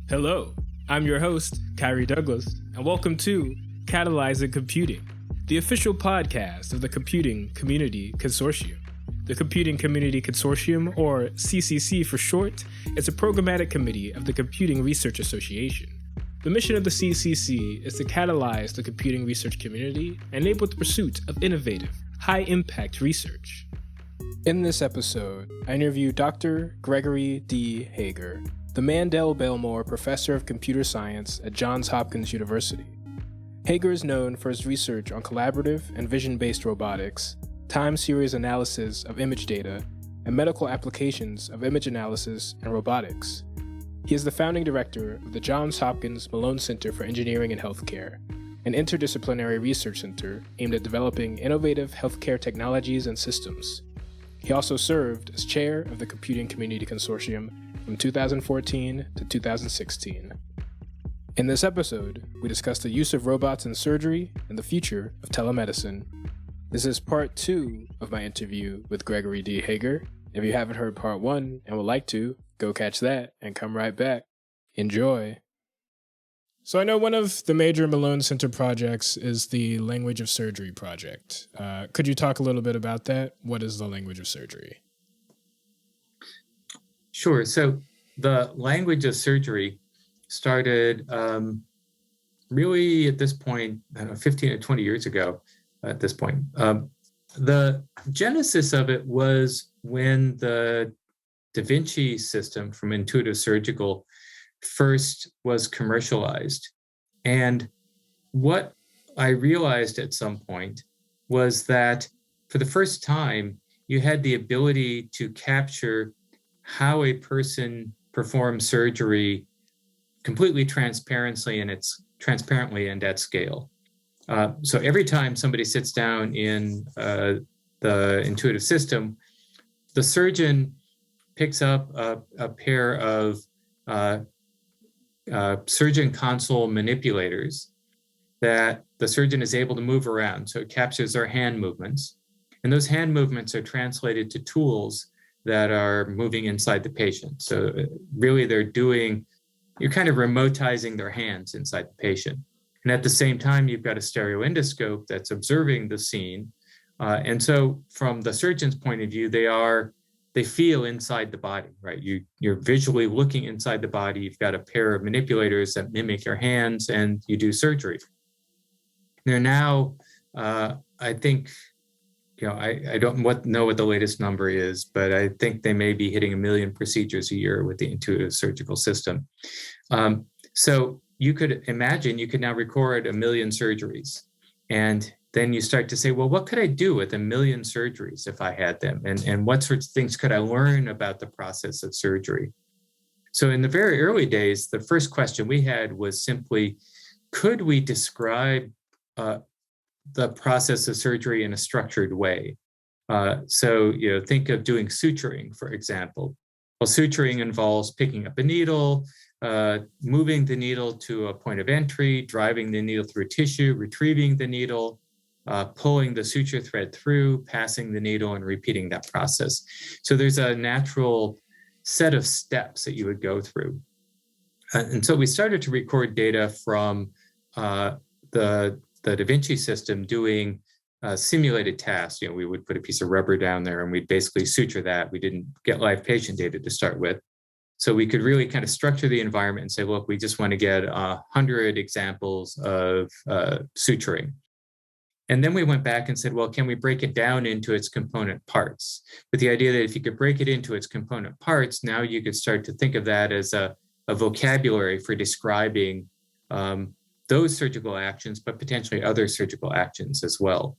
Hello, I'm your host, Khari Douglas, and welcome to Catalyzing Computing, the official podcast of the Computing Community Consortium. The Computing Community Consortium, or CCC for short, is a programmatic committee of the Computing Research Association. The mission of the CCC is to catalyze the computing research community and enable the pursuit of innovative, high-impact research. In this episode, I interview Dr. Gregory D. Hager, the Mandel Belmore Professor of Computer Science at Johns Hopkins University. Hager is known for his research on collaborative and vision-based robotics, time series analysis of image data, and medical applications of image analysis and robotics. He is the founding director of the Johns Hopkins Malone Center for Engineering and Healthcare, an interdisciplinary research center aimed at developing innovative healthcare technologies and systems. He also served as chair of the Computing Community Consortium from 2014 to 2016. In this episode, we discuss the use of robots in surgery and the future of telemedicine. This is part 2 of my interview with Gregory D. Hager. If you haven't heard part 1 and would like to, go catch that and come right back. Enjoy. So I know one of the major Malone Center projects is the Language of Surgery project. Could you talk a little bit about that? What is the language of surgery? Sure. So the language of surgery started really at this point, I don't know, 15 or 20 years ago at this point. The genesis of it was when the Da Vinci system from Intuitive Surgical first was commercialized. And what I realized at some point was that for the first time, you had the ability to capture how a person performs surgery completely transparently and at scale. So every time somebody sits down in the Intuitive system, the surgeon picks up a pair of surgeon console manipulators that the surgeon is able to move around. So it captures their hand movements. And those hand movements are translated to tools that are moving inside the patient. So really you're kind of remotizing their hands inside the patient. And at the same time, you've got a stereo endoscope that's observing the scene. And so from the surgeon's point of view, they feel inside the body, right? You're visually looking inside the body. You've got a pair of manipulators that mimic your hands, and you do surgery. They're now, I think, I don't know what the latest number is, but I think they may be hitting 1 million procedures a year with the Intuitive Surgical system. So you could imagine you could now record 1 million surgeries. And then you start to say, well, what could I do with 1 million surgeries if I had them? And what sorts of things could I learn about the process of surgery? So in the very early days, the first question we had was simply, could we describe the process of surgery in a structured way? So think of doing suturing, for example. Well, suturing involves picking up a needle, moving the needle to a point of entry, driving the needle through tissue, retrieving the needle, pulling the suture thread through, passing the needle, and repeating that process. So there's a natural set of steps that you would go through. And so we started to record data from the Da Vinci system doing simulated tasks. We would put a piece of rubber down there and we'd basically suture that. We didn't get live patient data to start with. So we could really kind of structure the environment and say, look, we just want to get 100 examples of suturing. And then we went back and said, well, can we break it down into its component parts? With the idea that if you could break it into its component parts, now you could start to think of that as a vocabulary for describing those surgical actions, but potentially other surgical actions as well.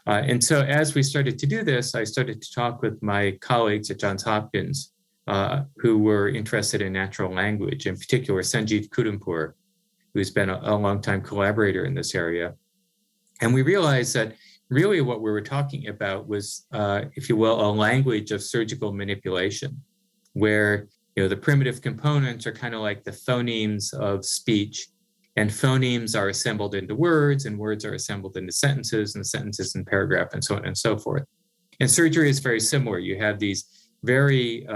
And so as we started to do this, I started to talk with my colleagues at Johns Hopkins who were interested in natural language, in particular Sanjeev Kudumpur, who's been a longtime collaborator in this area. And we realized that really what we were talking about was, if you will, a language of surgical manipulation, where the primitive components are kind of like the phonemes of speech, and phonemes are assembled into words, and words are assembled into sentences, and sentences in paragraph, and so on and so forth. And surgery is very similar. You have these very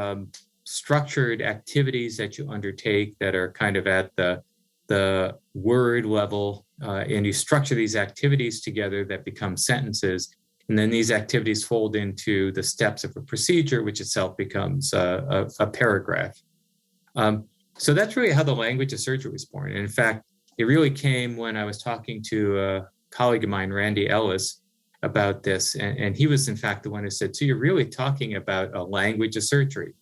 structured activities that you undertake that are kind of at the word level, and you structure these activities together that become sentences. And then these activities fold into the steps of a procedure, which itself becomes a paragraph. So that's really how the language of surgery was born. And in fact, it really came when I was talking to a colleague of mine, Randy Ellis, about this. And he was, in fact, the one who said, so you're really talking about a language of surgery.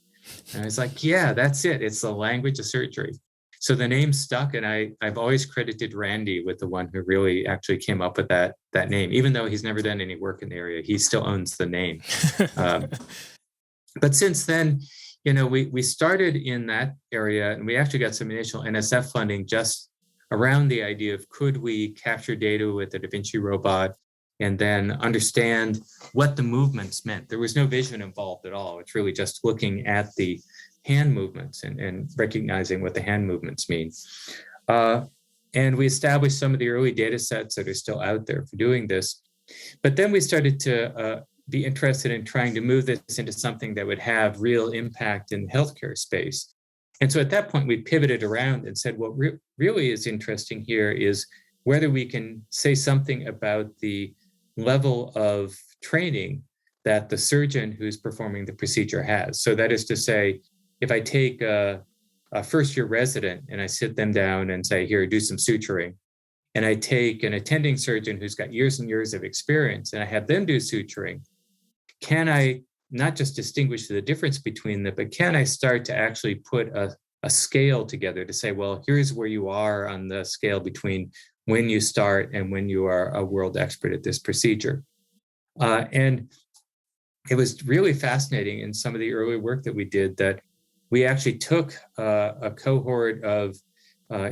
And I was like, yeah, that's it. It's the language of surgery. So the name stuck, and I've always credited Randy with the one who really actually came up with that name. Even though he's never done any work in the area, he still owns the name. But since then, we started in that area, and we actually got some initial NSF funding just around the idea of could we capture data with the Da Vinci robot and then understand what the movements meant. There was no vision involved at all. It's really just looking at the hand movements and recognizing what the hand movements mean. And we established some of the early data sets that are still out there for doing this. But then we started to be interested in trying to move this into something that would have real impact in the healthcare space. And so at that point, we pivoted around and said, what really is interesting here is whether we can say something about the level of training that the surgeon who's performing the procedure has. So that is to say, if I take a first-year resident and I sit them down and say, here, do some suturing, and I take an attending surgeon who's got years and years of experience and I have them do suturing, can I not just distinguish the difference between them, but can I start to actually put a scale together to say, well, here's where you are on the scale between when you start and when you are a world expert at this procedure. And it was really fascinating in some of the early work that we did that we actually took a cohort of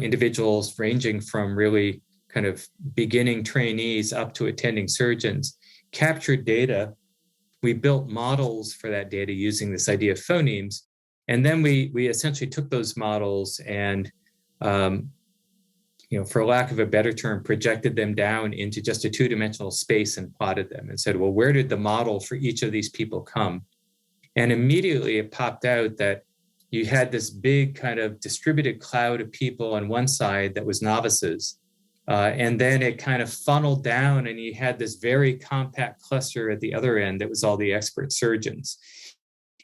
individuals ranging from really kind of beginning trainees up to attending surgeons, captured data. We built models for that data using this idea of phonemes. And then we essentially took those models and, for lack of a better term, projected them down into just a two-dimensional space and plotted them and said, well, where did the model for each of these people come? And immediately it popped out that you had this big kind of distributed cloud of people on one side that was novices. And then it kind of funneled down and you had this very compact cluster at the other end that was all the expert surgeons.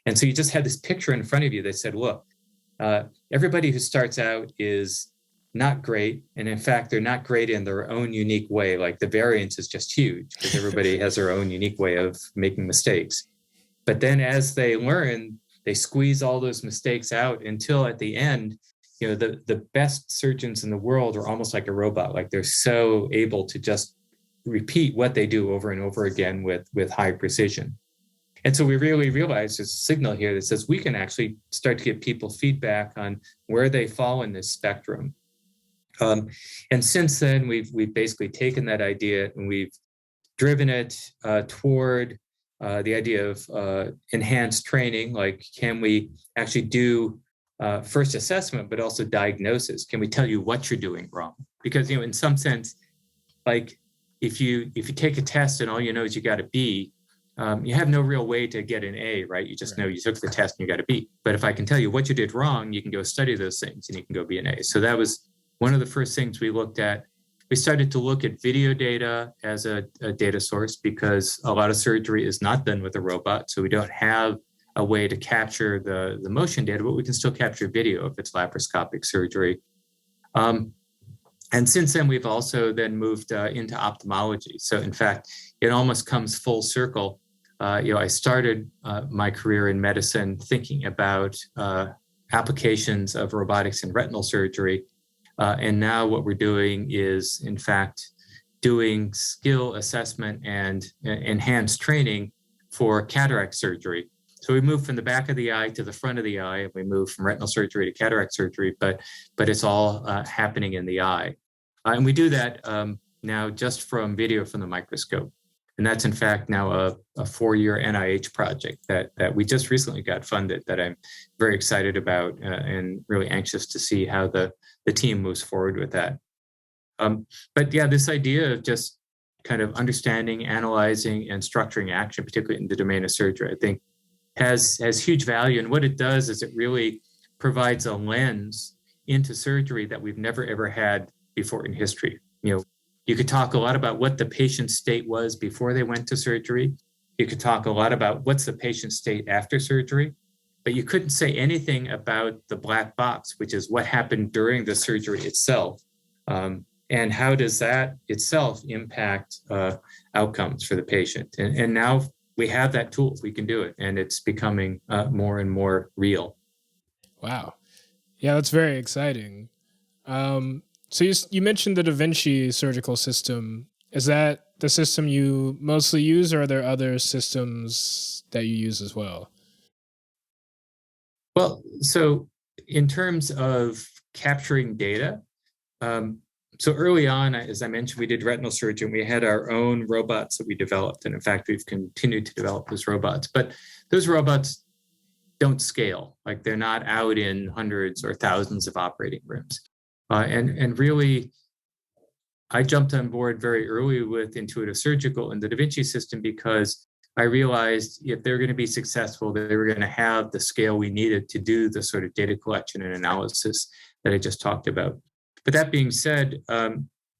And so you just had this picture in front of you that said, look, everybody who starts out is not great. And in fact, they're not great in their own unique way. Like the variance is just huge because everybody has their own unique way of making mistakes. But then as they learn, they squeeze all those mistakes out until at the end, the best surgeons in the world are almost like a robot. Like they're so able to just repeat what they do over and over again with high precision. And so we really realized there's a signal here that says we can actually start to give people feedback on where they fall in this spectrum. And since then, we've basically taken that idea and we've driven it toward the idea of enhanced training. Like, can we actually do first assessment, but also diagnosis? Can we tell you what you're doing wrong? Because, in some sense, like if you take a test and all you know is you got a B, you have no real way to get an A, right? You just know you took the test and you got a B. But if I can tell you what you did wrong, you can go study those things and you can go be an A. So that was one of the first things we looked at. We started to look at video data as a data source because a lot of surgery is not done with a robot. So we don't have a way to capture the motion data, but we can still capture video if it's laparoscopic surgery. And since then, we've also then moved into ophthalmology. So in fact, it almost comes full circle. I started my career in medicine thinking about applications of robotics in retinal surgery. And now what we're doing is, in fact, doing skill assessment and enhanced training for cataract surgery. So we moved from the back of the eye to the front of the eye, and we moved from retinal surgery to cataract surgery, but it's all happening in the eye. And we do that now just from video from the microscope. And that's, in fact, now a 4-year NIH project that we just recently got funded that I'm very excited about and really anxious to see how the team moves forward with that. But yeah, this idea of just kind of understanding, analyzing, and structuring action, particularly in the domain of surgery, I think has huge value. And what it does is it really provides a lens into surgery that we've never ever had before in history. You could talk a lot about what the patient's state was before they went to surgery. You could talk a lot about what's the patient's state after surgery, but you couldn't say anything about the black box, which is what happened during the surgery itself. And how does that itself impact outcomes for the patient? And now we have that tool, we can do it, and it's becoming more and more real. Wow. Yeah, that's very exciting. So you mentioned the Da Vinci surgical system. Is that the system you mostly use, or are there other systems that you use as well? Well, so in terms of capturing data, so early on, as I mentioned, we did retinal surgery, and we had our own robots that we developed. And in fact, we've continued to develop those robots. But those robots don't scale. Like, they're not out in hundreds or thousands of operating rooms. And really, I jumped on board very early with Intuitive Surgical and the Da Vinci system because I realized if they're going to be successful, they were going to have the scale we needed to do the sort of data collection and analysis that I just talked about. But that being said,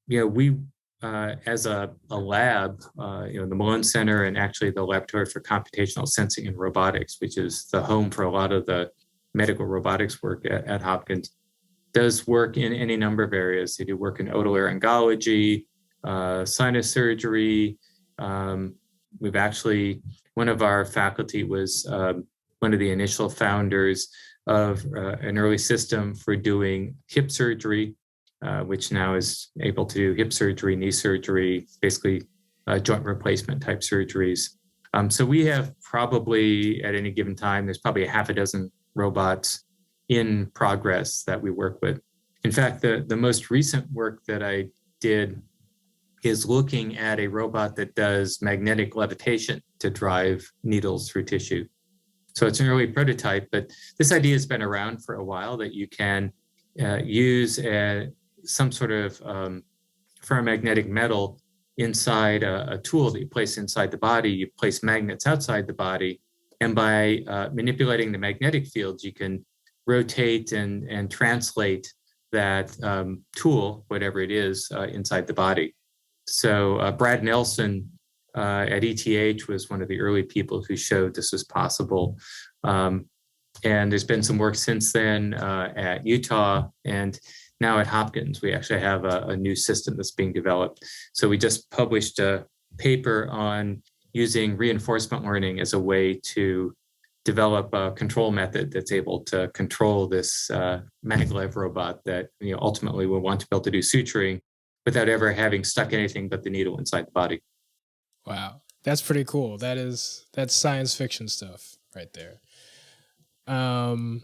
we, as a lab, the Malone Center, and actually the Laboratory for Computational Sensing and Robotics, which is the home for a lot of the medical robotics work at Hopkins, does work in any number of areas. They do work in otolaryngology, sinus surgery. We've actually, one of our faculty was one of the initial founders of an early system for doing hip surgery, which now is able to do hip surgery, knee surgery, basically joint replacement type surgeries. So we have probably, at any given time, there's probably a half a dozen robots in progress that we work with. In fact, the most recent work that I did is looking at a robot that does magnetic levitation to drive needles through tissue. So it's an early prototype, but this idea has been around for a while, that you can use some sort of ferromagnetic metal inside a tool that you place inside the body. You place magnets outside the body, and by manipulating the magnetic fields, you can rotate and translate that tool, whatever it is, inside the body. So Brad Nelson at ETH was one of the early people who showed this was possible. And there's been some work since then at Utah, and now at Hopkins. We actually have a new system that's being developed. So we just published a paper on using reinforcement learning as a way to develop a control method that's able to control this maglev robot that ultimately will want to be able to do suturing without ever having stuck anything but the needle inside the body. Wow, that's pretty cool. That's science fiction stuff right there. So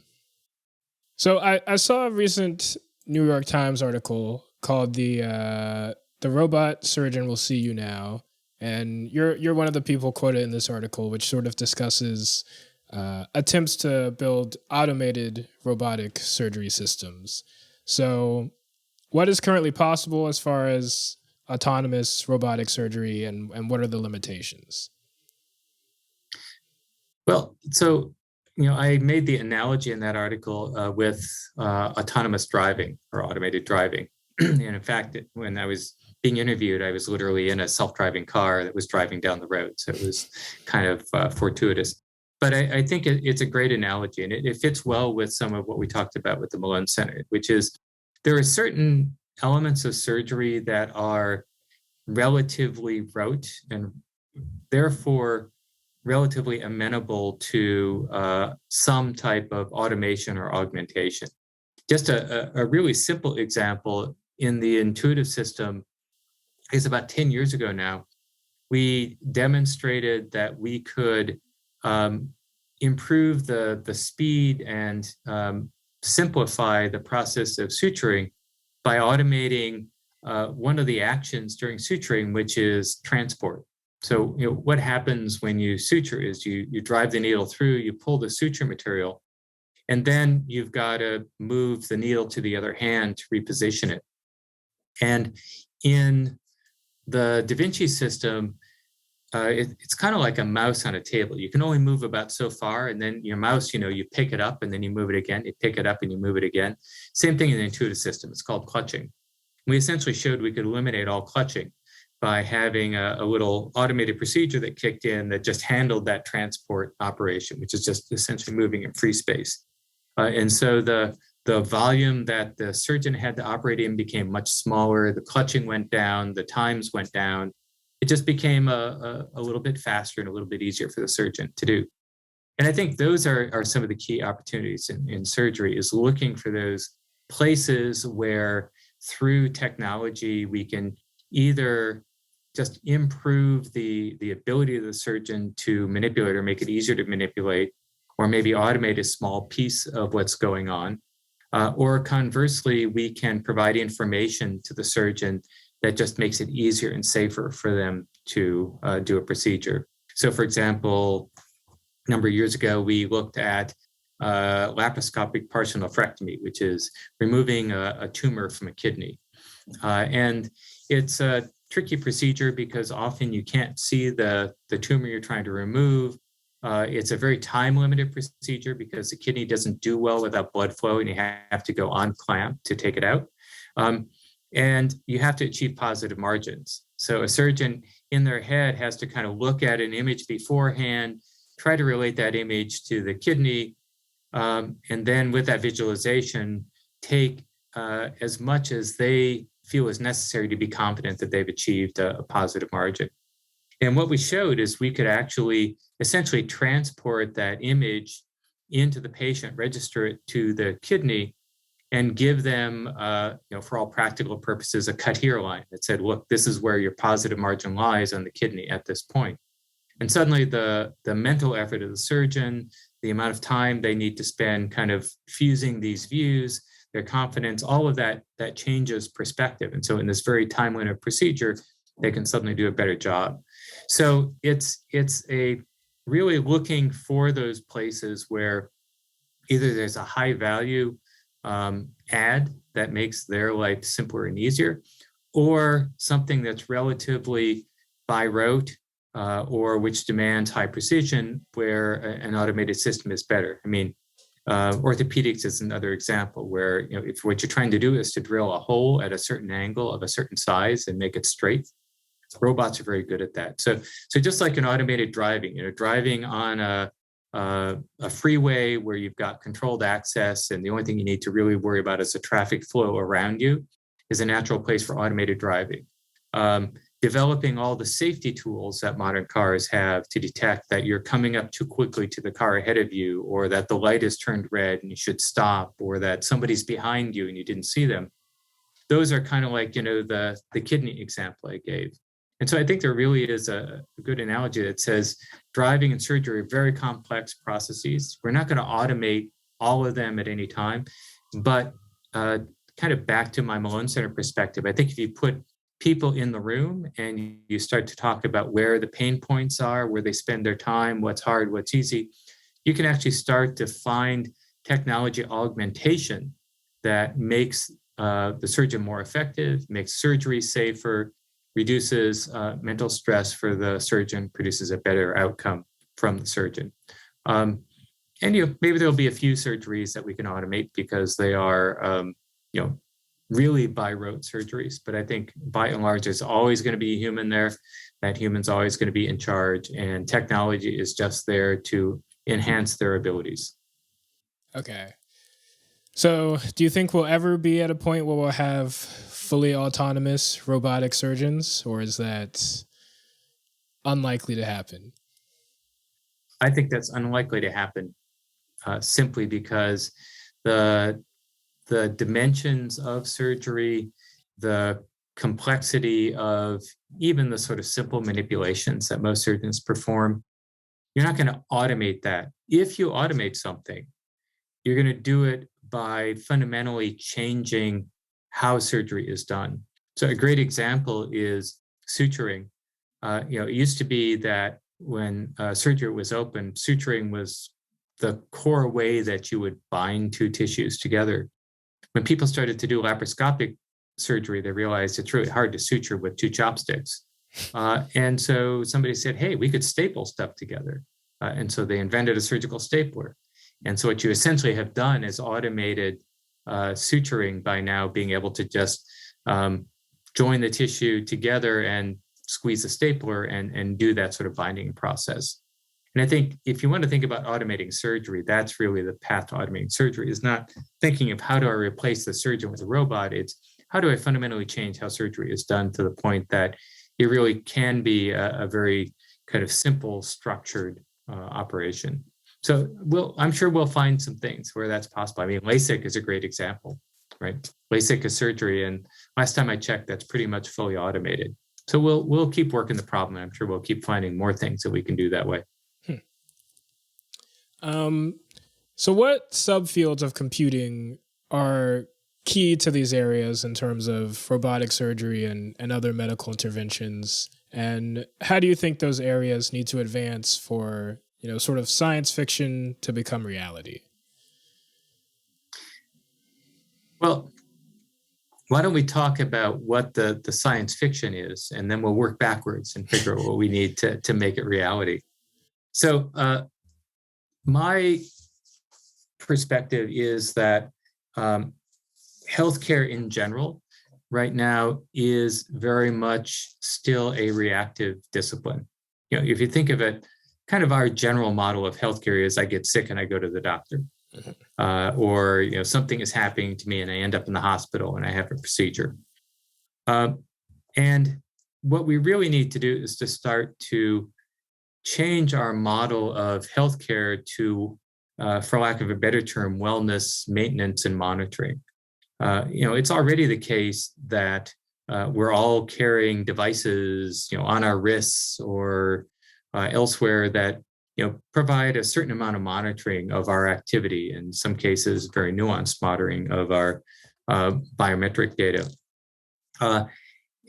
I saw a recent New York Times article called "The Robot Surgeon Will See You Now," and you're one of the people quoted in this article, which sort of discusses attempts to build automated robotic surgery systems. So, what is currently possible as far as autonomous robotic surgery, and what are the limitations? Well, so I made the analogy in that article with autonomous driving or automated driving. And in fact, when I was being interviewed, I was literally in a self-driving car that was driving down the road. So it was kind of fortuitous. But I think it's a great analogy, and it fits well with some of what we talked about with the Malone Center, which is there are certain elements of surgery that are relatively rote and therefore relatively amenable to some type of automation or augmentation. Just a really simple example in the Intuitive system is about 10 years ago now, we demonstrated that we could improve the speed and simplify the process of suturing by automating one of the actions during suturing, which is transport. So what happens when you suture is you drive the needle through, you pull the suture material, and then you've got to move the needle to the other hand to reposition it. And in the Da Vinci system, it's kind of like a mouse on a table. You can only move about so far, and then your mouse, you pick it up and then you move it again. You pick it up and you move it again. Same thing in the intuitive system. It's called clutching. We essentially showed we could eliminate all clutching by having a little automated procedure that kicked in that just handled that transport operation, which is just essentially moving in free space. And so the volume that the surgeon had to operate in became much smaller. The clutching went down, the times went down. It just became a little bit faster and a little bit easier for the surgeon to do. And I think those are some of the key opportunities in surgery, is looking for those places where through technology we can either just improve the ability of the surgeon to manipulate or make it easier to manipulate, or maybe automate a small piece of what's going on. Or conversely, we can provide information to the surgeon that just makes it easier and safer for them to do a procedure. So for example, a number of years ago, we looked at laparoscopic partial nephrectomy, which is removing a tumor from a kidney. And it's a tricky procedure because often you can't see the tumor you're trying to remove. It's a very time-limited procedure because the kidney doesn't do well without blood flow, and you have to go on clamp to take it out. And you have to achieve positive margins. So a surgeon in their head has to kind of look at an image beforehand, try to relate that image to the kidney, and then with that visualization, take as much as they feel is necessary to be confident that they've achieved a positive margin. And what we showed is we could actually essentially transport that image into the patient, register it to the kidney, and give them, for all practical purposes, a cut here line that said, look, this is where your positive margin lies on the kidney at this point. And suddenly the mental effort of the surgeon, the amount of time they need to spend kind of fusing these views, their confidence, all of that changes perspective. And so in this very time-limited procedure, they can suddenly do a better job. So it's a really looking for those places where either there's a high value add that makes their life simpler and easier, or something that's relatively by rote or which demands high precision, where an automated system is better. I mean, orthopedics is another example where, if what you're trying to do is to drill a hole at a certain angle of a certain size and make it straight, robots are very good at that. So just like in automated driving, driving on a freeway where you've got controlled access and the only thing you need to really worry about is the traffic flow around you, is a natural place for automated driving. Developing all the safety tools that modern cars have to detect that you're coming up too quickly to the car ahead of you, or that the light is turned red and you should stop, or that somebody's behind you and you didn't see them. Those are kind of like, the kidney example I gave. And so I think there really is a good analogy that says driving and surgery are very complex processes. We're not going to automate all of them at any time, but kind of back to my Malone Center perspective, I think if you put people in the room and you start to talk about where the pain points are, where they spend their time, what's hard, what's easy, you can actually start to find technology augmentation that makes the surgeon more effective, makes surgery safer, reduces mental stress for the surgeon, produces a better outcome from the surgeon. And maybe there'll be a few surgeries that we can automate because they are really by rote surgeries. But I think by and large, there's always going to be a human there. That human's always going to be in charge, and technology is just there to enhance their abilities. Okay. So do you think we'll ever be at a point where we'll have fully autonomous robotic surgeons, or is that unlikely to happen? I think that's unlikely to happen simply because the dimensions of surgery, the complexity of even the sort of simple manipulations that most surgeons perform, you're not going to automate that. If you automate something, you're going to do it by fundamentally changing how surgery is done. So a great example is suturing. It used to be that when surgery was open, suturing was the core way that you would bind two tissues together. When people started to do laparoscopic surgery, they realized it's really hard to suture with two chopsticks. And so somebody said, hey, we could staple stuff together. And so they invented a surgical stapler. And so what you essentially have done is automated suturing by now being able to just join the tissue together and squeeze a stapler and do that sort of binding process. And I think if you want to think about automating surgery, that's really the path to automating surgery, is not thinking of how do I replace the surgeon with a robot. It's how do I fundamentally change how surgery is done to the point that it really can be a very kind of simple, structured operation. So I'm sure we'll find some things where that's possible. I mean, LASIK is a great example, right? LASIK is surgery, and last time I checked, that's pretty much fully automated. So we'll keep working the problem. And I'm sure we'll keep finding more things that we can do that way. So what subfields of computing are key to these areas in terms of robotic surgery and other medical interventions? And how do you think those areas need to advance for, sort of science fiction to become reality? Well, why don't we talk about what the science fiction is, and then we'll work backwards and figure out what we need to make it reality. So my perspective is that healthcare in general right now is very much still a reactive discipline. If you think of it, kind of our general model of healthcare is I get sick and I go to the doctor. Or something is happening to me and I end up in the hospital and I have a procedure. And what we really need to do is to start to change our model of healthcare to, for lack of a better term, wellness, maintenance, and monitoring. It's already the case that we're all carrying devices, on our wrists or elsewhere that provide a certain amount of monitoring of our activity, in some cases, very nuanced monitoring of our biometric data.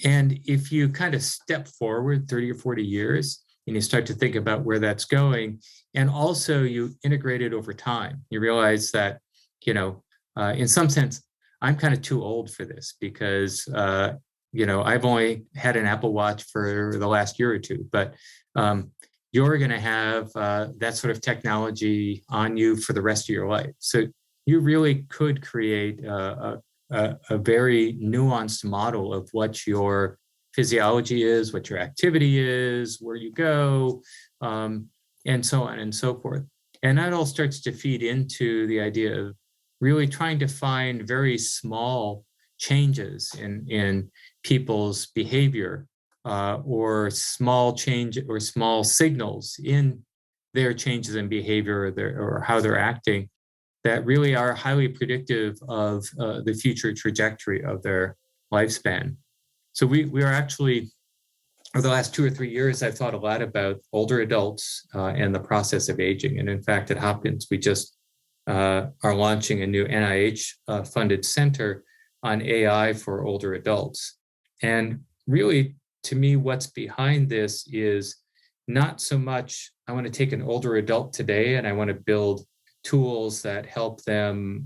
And if you kind of step forward 30 or 40 years and you start to think about where that's going, and also you integrate it over time, you realize that, in some sense, I'm kind of too old for this because, I've only had an Apple Watch for the last year or two, but you're going to have that sort of technology on you for the rest of your life. So you really could create a very nuanced model of what your physiology is, what your activity is, where you go, and so on and so forth. And that all starts to feed into the idea of really trying to find very small changes in people's behavior, or small change or small signals in their changes in behavior or how they're acting that really are highly predictive of the future trajectory of their lifespan. So we are actually, over the last 2 or 3 years, I've thought a lot about older adults and the process of aging. And in fact, at Hopkins, we just are launching a new NIH-funded center on AI for older adults. And really, to me, what's behind this is not so much, I want to take an older adult today and I want to build tools that help them,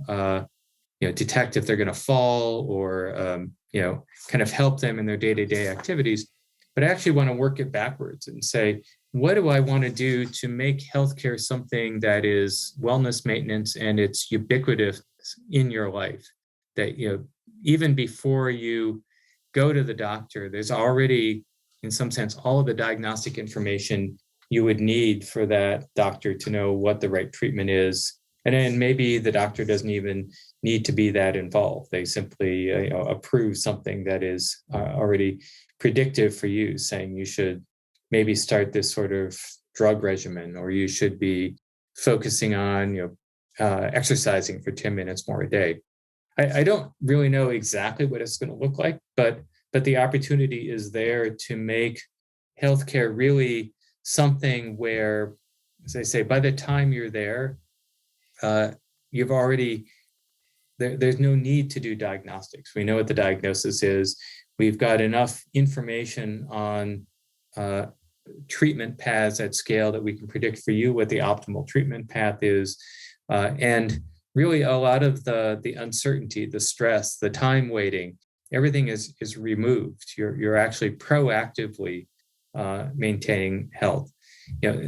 detect if they're going to fall or, kind of help them in their day-to-day activities. But I actually want to work it backwards and say, what do I want to do to make healthcare something that is wellness maintenance and it's ubiquitous in your life? That, even before you go to the doctor, there's already, in some sense, all of the diagnostic information you would need for that doctor to know what the right treatment is. And then maybe the doctor doesn't even need to be that involved. They simply approve something that is already predictive for you, saying you should maybe start this sort of drug regimen, or you should be focusing on exercising for 10 minutes more a day. I don't really know exactly what it's going to look like, but the opportunity is there to make healthcare really something where, as I say, by the time you're there, you've already, there's no need to do diagnostics. We know what the diagnosis is. We've got enough information on treatment paths at scale that we can predict for you what the optimal treatment path is. And really a lot of the uncertainty, the stress, the time waiting, everything is removed. You're actually proactively maintaining health.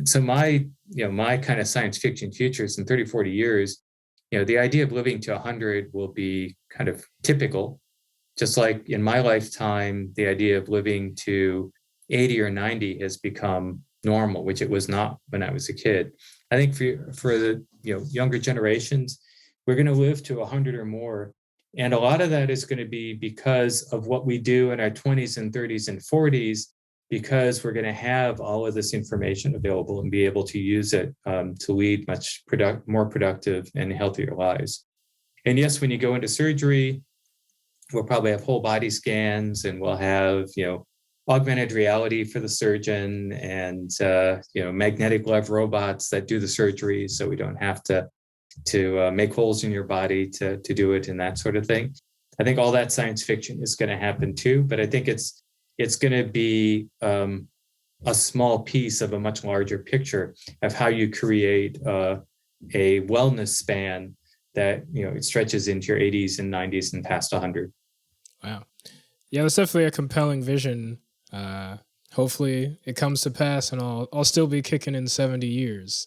So my kind of science fiction future is in 30, 40 years, the idea of living to 100 will be kind of typical. Just like in my lifetime, the idea of living to 80 or 90 has become normal, which it was not when I was a kid. I think for the younger generations, we're going to live to 100 or more. And a lot of that is going to be because of what we do in our 20s and 30s and 40s, because we're going to have all of this information available and be able to use it to lead much more productive and healthier lives. And yes, when you go into surgery, we'll probably have whole body scans, and we'll have, augmented reality for the surgeon, and magnetic glove robots that do the surgery, so we don't have to make holes in your body to do it and that sort of thing. I think all that science fiction is going to happen too, but I think it's going to be a small piece of a much larger picture of how you create a wellness span that it stretches into your 80s and 90s and past 100. Wow. Yeah, that's definitely a compelling vision. Hopefully it comes to pass, and I'll still be kicking in 70 years.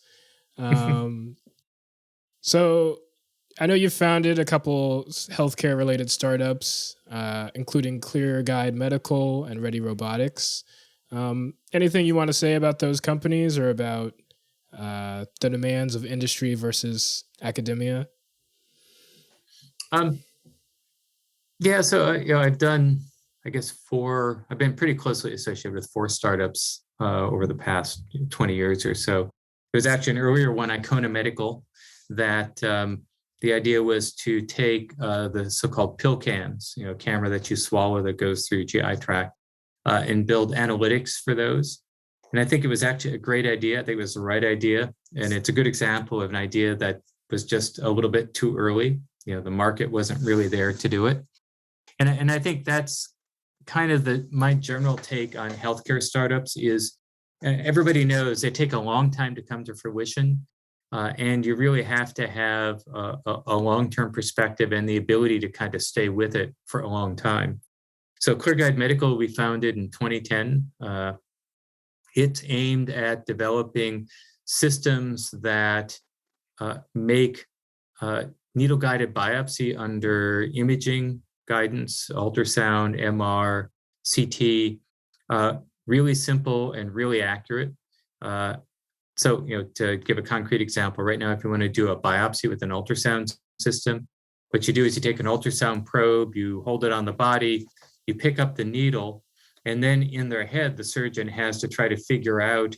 So I know you founded a couple healthcare related startups, including Clear Guide Medical and Ready Robotics. Anything you want to say about those companies, or about the demands of industry versus academia? Yeah, so I've done, I guess, I've been pretty closely associated with 4 startups over the past 20 years or so. There's actually an earlier one, Icona Medical, that the idea was to take the so-called pill cans, camera that you swallow that goes through your GI tract, and build analytics for those. And I think it was actually a great idea. I think it was the right idea. And it's a good example of an idea that was just a little bit too early. The market wasn't really there to do it. And I think that's kind of my general take on healthcare startups is everybody knows they take a long time to come to fruition. And you really have to have a long-term perspective and the ability to kind of stay with it for a long time. So Clear Guide Medical, we founded in 2010. It's aimed at developing systems that make needle-guided biopsy under imaging guidance, ultrasound, MR, CT, really simple and really accurate. So, to give a concrete example, right now, if you want to do a biopsy with an ultrasound system, what you do is you take an ultrasound probe, you hold it on the body, you pick up the needle, and then in their head, the surgeon has to try to figure out,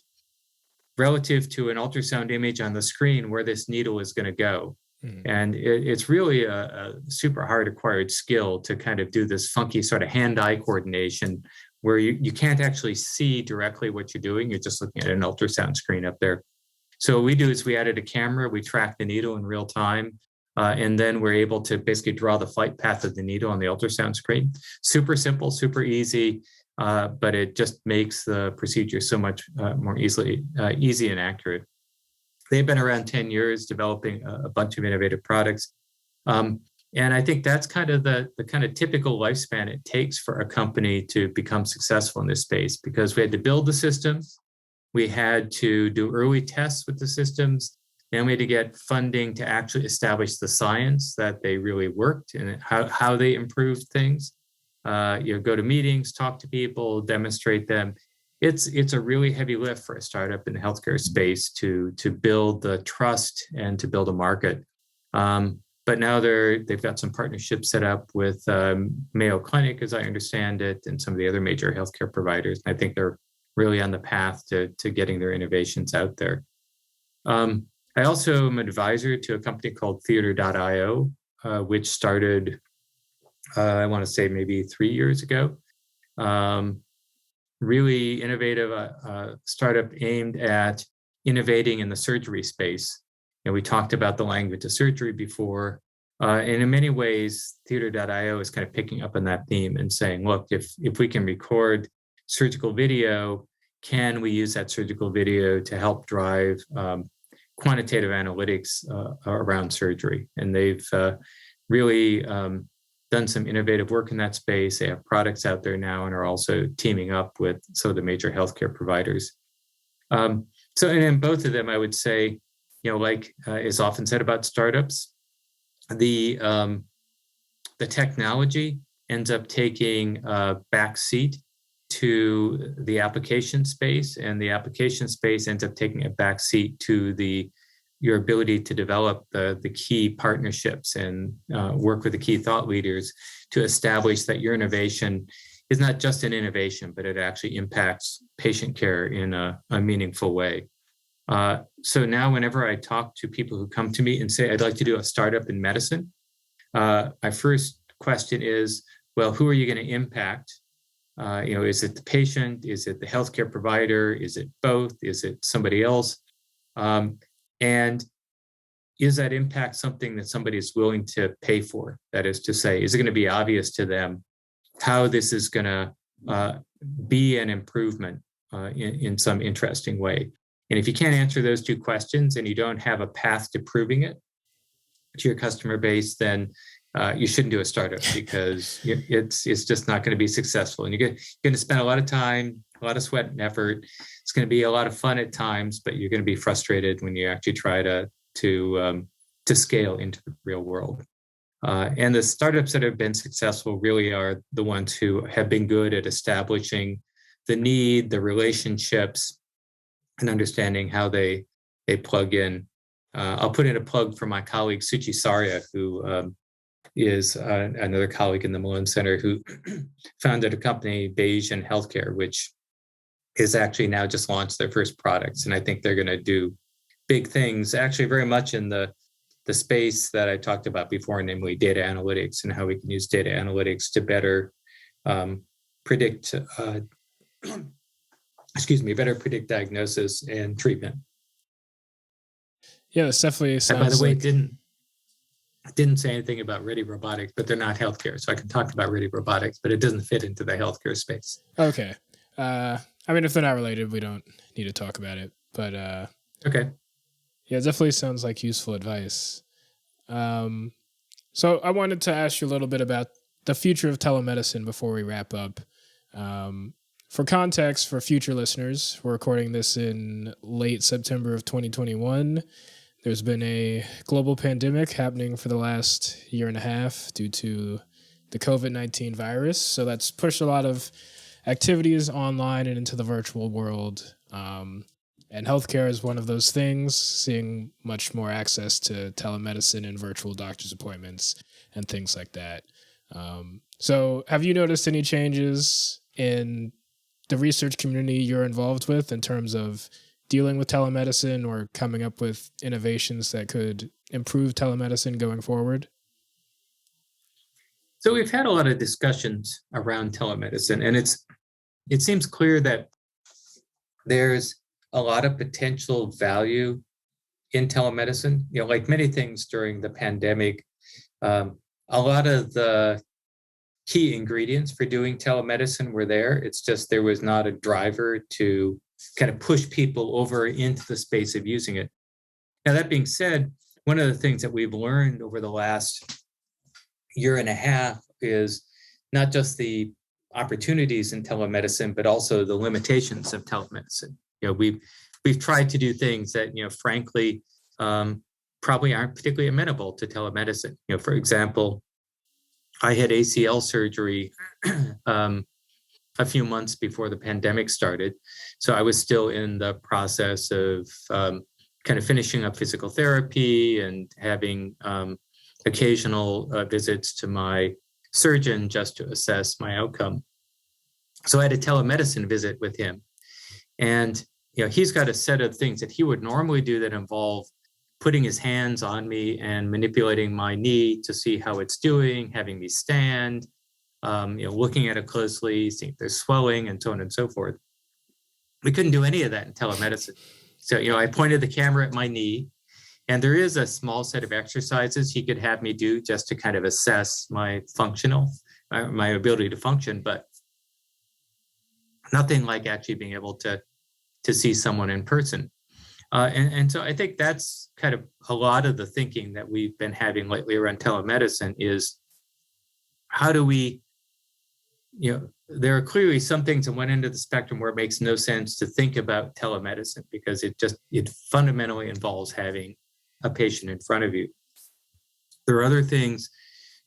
relative to an ultrasound image on the screen, where this needle is going to go. Mm-hmm. And it's really a super hard acquired skill to kind of do this funky sort of hand-eye coordination where you can't actually see directly what you're doing. You're just looking at an ultrasound screen up there. So what we do is we added a camera, we track the needle in real time, and then we're able to basically draw the flight path of the needle on the ultrasound screen. Super simple, super easy, but it just makes the procedure so much more easy and accurate. They've been around 10 years developing a bunch of innovative products. And I think that's kind of the kind of typical lifespan it takes for a company to become successful in this space, because we had to build the systems, we had to do early tests with the systems, then we had to get funding to actually establish the science that they really worked and how they improved things. Go to meetings, talk to people, demonstrate them. It's a really heavy lift for a startup in the healthcare space to build the trust and to build a market. But now they've got some partnerships set up with Mayo Clinic, as I understand it, and some of the other major healthcare providers. I think they're really on the path to getting their innovations out there. I also am an advisor to a company called Theater.io, which started, I want to say maybe 3 years ago. Really innovative startup aimed at innovating in the surgery space. We talked about the language of surgery before, and in many ways, Theater.io is kind of picking up on that theme and saying, look, if we can record surgical video, can we use that surgical video to help drive quantitative analytics around surgery? And they've really done some innovative work in that space. They have products out there now and are also teaming up with some of the major healthcare providers. So, and in both of them, I would say, like is often said about startups, the technology ends up taking a back seat to the application space, and the application space ends up taking a back seat to your ability to develop the key partnerships and work with the key thought leaders to establish that your innovation is not just an innovation, but it actually impacts patient care in a meaningful way. So now whenever I talk to people who come to me and say, I'd like to do a startup in medicine, my first question is, well, who are you going to impact? Is it the patient? Is it the healthcare provider? Is it both? Is it somebody else? And is that impact something that somebody is willing to pay for? That is to say, is it going to be obvious to them how this is going to be an improvement in some interesting way? And if you can't answer those two questions and you don't have a path to proving it to your customer base, then you shouldn't do a startup, because it's just not going to be successful. And you're going to spend a lot of time, a lot of sweat and effort. It's going to be a lot of fun at times, but you're going to be frustrated when you actually try to scale into the real world. And the startups that have been successful really are the ones who have been good at establishing the need, the relationships, and understanding how they plug in. I'll put in a plug for my colleague Suchi Sarya, who is another colleague in the Malone Center, who founded a company, Bayesian Healthcare, which is actually now just launched their first products. And I think they're going to do big things, actually very much in the space that I talked about before, namely data analytics, and how we can use data analytics to better predict, better predict diagnosis and treatment. Yeah, this definitely sounds. And by the way, I didn't say anything about Ready Robotics, but they're not healthcare, so I can talk about Ready Robotics, but it doesn't fit into the healthcare space. Okay. I mean, if they're not related, we don't need to talk about it. But okay. Yeah, it definitely sounds like useful advice. So I wanted to ask you a little bit about the future of telemedicine before we wrap up. For context, for future listeners, we're recording this in late September of 2021. There's been a global pandemic happening for the last year and a half due to the COVID-19 virus. So that's pushed a lot of activities online and into the virtual world. And healthcare is one of those things, seeing much more access to telemedicine and virtual doctor's appointments and things like that. So have you noticed any changes in the research community you're involved with in terms of dealing with telemedicine or coming up with innovations that could improve telemedicine going forward? So we've had a lot of discussions around telemedicine, and it seems clear that there's a lot of potential value in telemedicine. Like many things during the pandemic, a lot of the key ingredients for doing telemedicine were there. It's just there was not a driver to kind of push people over into the space of using it. Now, that being said, one of the things that we've learned over the last year and a half is not just the opportunities in telemedicine, but also the limitations of telemedicine. We've tried to do things that, frankly, probably aren't particularly amenable to telemedicine. For example, I had ACL surgery a few months before the pandemic started. So I was still in the process of kind of finishing up physical therapy and having occasional visits to my surgeon just to assess my outcome. So I had a telemedicine visit with him. And he's got a set of things that he would normally do that involve putting his hands on me and manipulating my knee to see how it's doing, having me stand, looking at it closely, seeing if there's swelling, and so on and so forth. We couldn't do any of that in telemedicine. So, I pointed the camera at my knee, and there is a small set of exercises he could have me do just to kind of assess my my ability to function, but nothing like actually being able to see someone in person. And so I think that's kind of a lot of the thinking that we've been having lately around telemedicine is how do we, there are clearly some things on one end of the spectrum where it makes no sense to think about telemedicine because it fundamentally involves having a patient in front of you. There are other things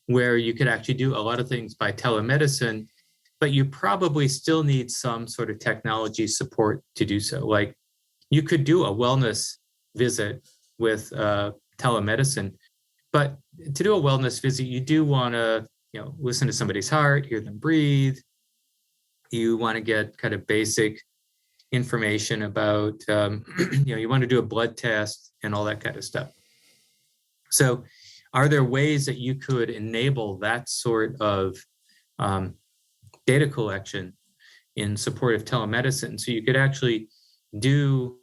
where you could actually do a lot of things by telemedicine, but you probably still need some sort of technology support to do so. Like you could do a wellness visit with telemedicine, but to do a wellness visit, you do want to, listen to somebody's heart, hear them breathe. You want to get kind of basic information about, you want to do a blood test and all that kind of stuff. So are there ways that you could enable that sort of data collection in support of telemedicine? So you could actually do,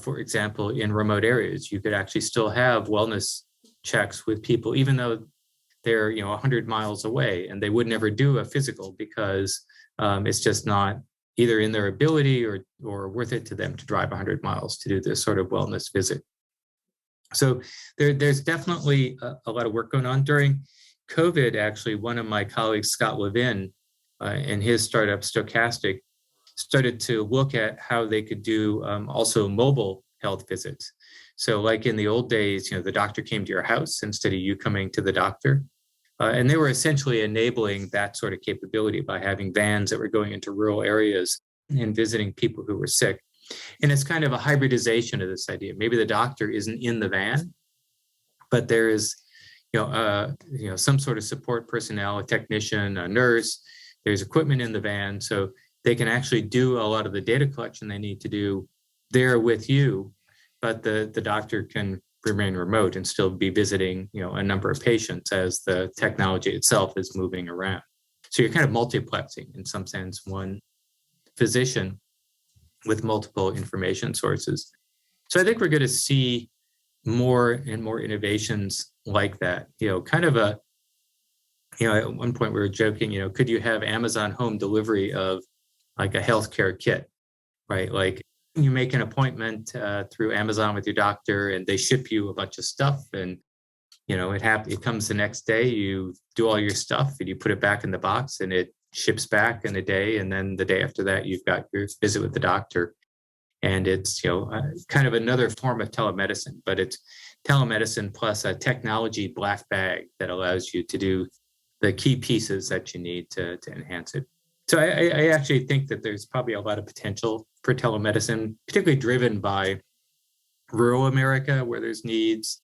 for example, in remote areas, you could actually still have wellness checks with people, even though they're 100 miles away, and they would never do a physical because it's just not either in their ability or worth it to them to drive 100 miles to do this sort of wellness visit. So there's definitely a lot of work going on. During COVID, actually, one of my colleagues, Scott Levin, and his startup Stochastic, started to look at how they could do also mobile health visits. So like in the old days, the doctor came to your house instead of you coming to the doctor. And they were essentially enabling that sort of capability by having vans that were going into rural areas and visiting people who were sick. And it's kind of a hybridization of this idea. Maybe the doctor isn't in the van, but there is, some sort of support personnel, a technician, a nurse. There's equipment in the van, so they can actually do a lot of the data collection they need to do there with you. But the doctor can remain remote and still be visiting, a number of patients as the technology itself is moving around. So you're kind of multiplexing in some sense one physician with multiple information sources. So I think we're going to see more and more innovations like that. Kind of at one point we were joking, could you have Amazon home delivery of like a healthcare kit, right? Like you make an appointment through Amazon with your doctor and they ship you a bunch of stuff and, it comes the next day, you do all your stuff and you put it back in the box and it ships back in a day, and then the day after that you've got your visit with the doctor. And it's kind of another form of telemedicine, but it's telemedicine plus a technology black bag that allows you to do the key pieces that you need to enhance it. So I actually think that there's probably a lot of potential for telemedicine, particularly driven by rural America where there's needs,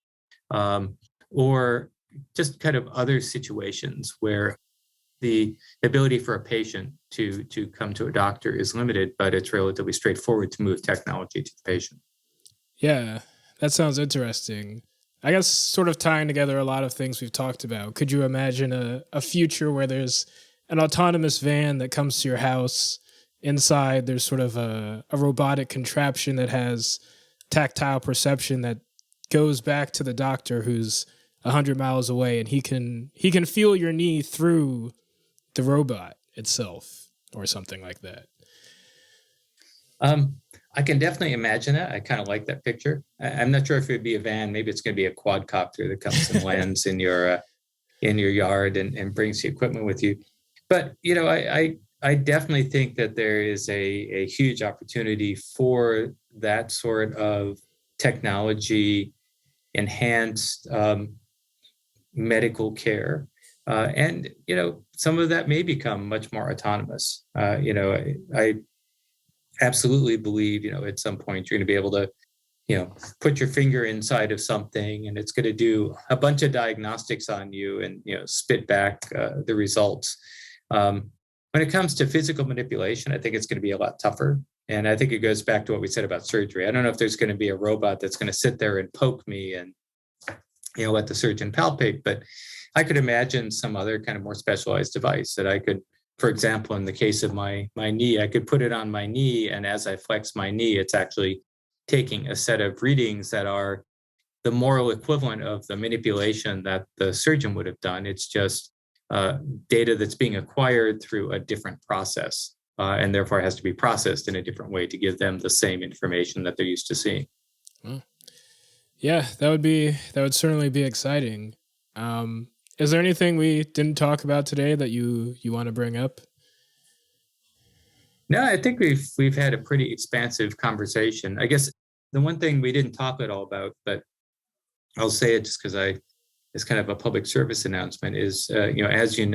or just kind of other situations where the ability for a patient to come to a doctor is limited, but it's relatively straightforward to move technology to the patient. Yeah, that sounds interesting. I guess sort of tying together a lot of things we've talked about, could you imagine a future where there's an autonomous van that comes to your house? Inside, there's sort of a robotic contraption that has tactile perception that goes back to the doctor who's 100 miles away, and he can feel your knee through the robot itself or something like that. I can definitely imagine it. I kind of like that picture. I'm not sure if it would be a van. Maybe it's going to be a quadcopter that comes and lands in your yard and brings the equipment with you. But, I definitely think that there is a huge opportunity for that sort of technology enhanced medical care. And, some of that may become much more autonomous. I absolutely believe, at some point you're going to be able to, put your finger inside of something and it's going to do a bunch of diagnostics on you and, spit back the results. When it comes to physical manipulation, I think it's going to be a lot tougher. And I think it goes back to what we said about surgery. I don't know if there's going to be a robot that's going to sit there and poke me and, let the surgeon palpate, but I could imagine some other kind of more specialized device that I could, for example, in the case of my knee, I could put it on my knee. And as I flex my knee, it's actually taking a set of readings that are the moral equivalent of the manipulation that the surgeon would have done. It's just data that's being acquired through a different process, and therefore has to be processed in a different way to give them the same information that they're used to seeing. Yeah, that would certainly be exciting. Is there anything we didn't talk about today that you want to bring up? No, I think we've had a pretty expansive conversation. I guess the one thing we didn't talk at all about, but I'll say it just because it's kind of a public service announcement, is as in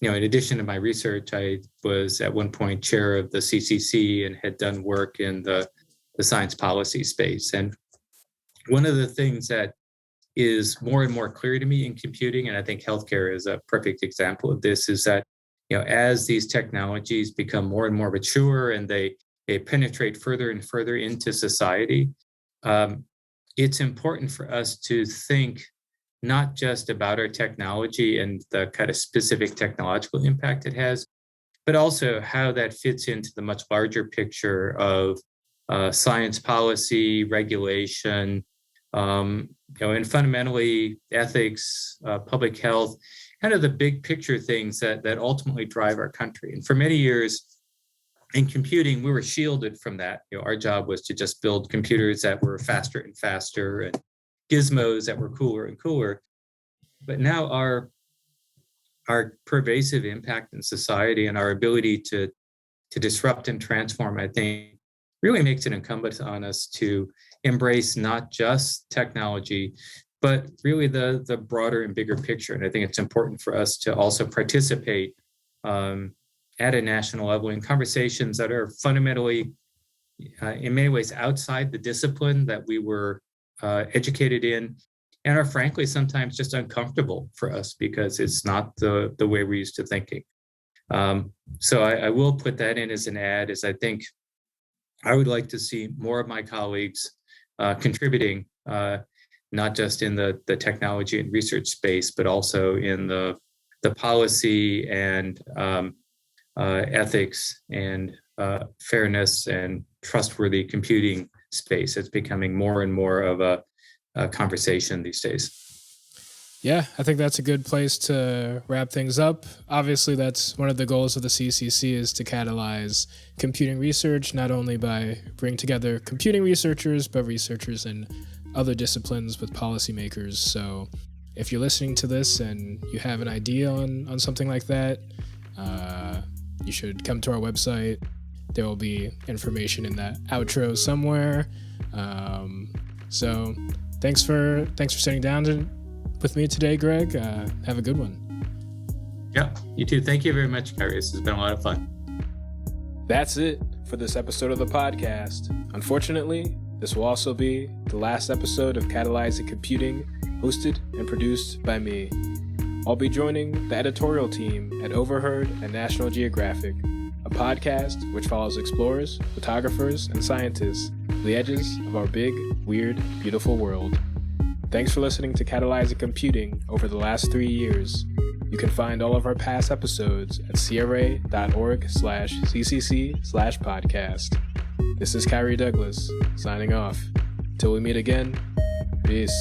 addition to my research, I was at one point chair of the CCC and had done work in the science policy space. And one of the things that is more and more clear to me in computing, and I think healthcare is a perfect example of this, is that as these technologies become more and more mature and they penetrate further and further into society, it's important for us to think not just about our technology and the kind of specific technological impact it has, but also how that fits into the much larger picture of science policy, regulation, and fundamentally ethics, public health, kind of the big picture things that ultimately drive our country. And for many years in computing, we were shielded from that. Our job was to just build computers that were faster and faster and gizmos that were cooler and cooler. But now our pervasive impact in society and our ability to disrupt and transform, I think, really makes it incumbent on us to embrace not just technology, but really the broader and bigger picture. And I think it's important for us to also participate at a national level in conversations that are fundamentally, in many ways, outside the discipline that we were educated in, and are frankly sometimes just uncomfortable for us because it's not the way we're used to thinking. So I will put that in as an add, as I think I would like to see more of my colleagues contributing, not just in the technology and research space, but also in the policy and ethics and fairness and trustworthy computing space. It's becoming more and more of a conversation these days. Yeah, I think that's a good place to wrap things up. Obviously, that's one of the goals of the CCC, is to catalyze computing research, not only by bringing together computing researchers, but researchers in other disciplines with policymakers. So if you're listening to this and you have an idea on something like that, you should come to our website. There will be information in that outro somewhere. So thanks for sitting down with me today, Greg. Have a good one. Yeah, you too. Thank you very much, Khari. This has been a lot of fun. That's it for this episode of the podcast. Unfortunately, this will also be the last episode of Catalyzing Computing, hosted and produced by me. I'll be joining the editorial team at Overheard and National Geographic, a podcast which follows explorers, photographers, and scientists to the edges of our big, weird, beautiful world. Thanks for listening to Catalyzing Computing over the last 3 years. You can find all of our past episodes at cra.org/ccc/podcast. This is Khari Douglas, signing off. Till we meet again, peace.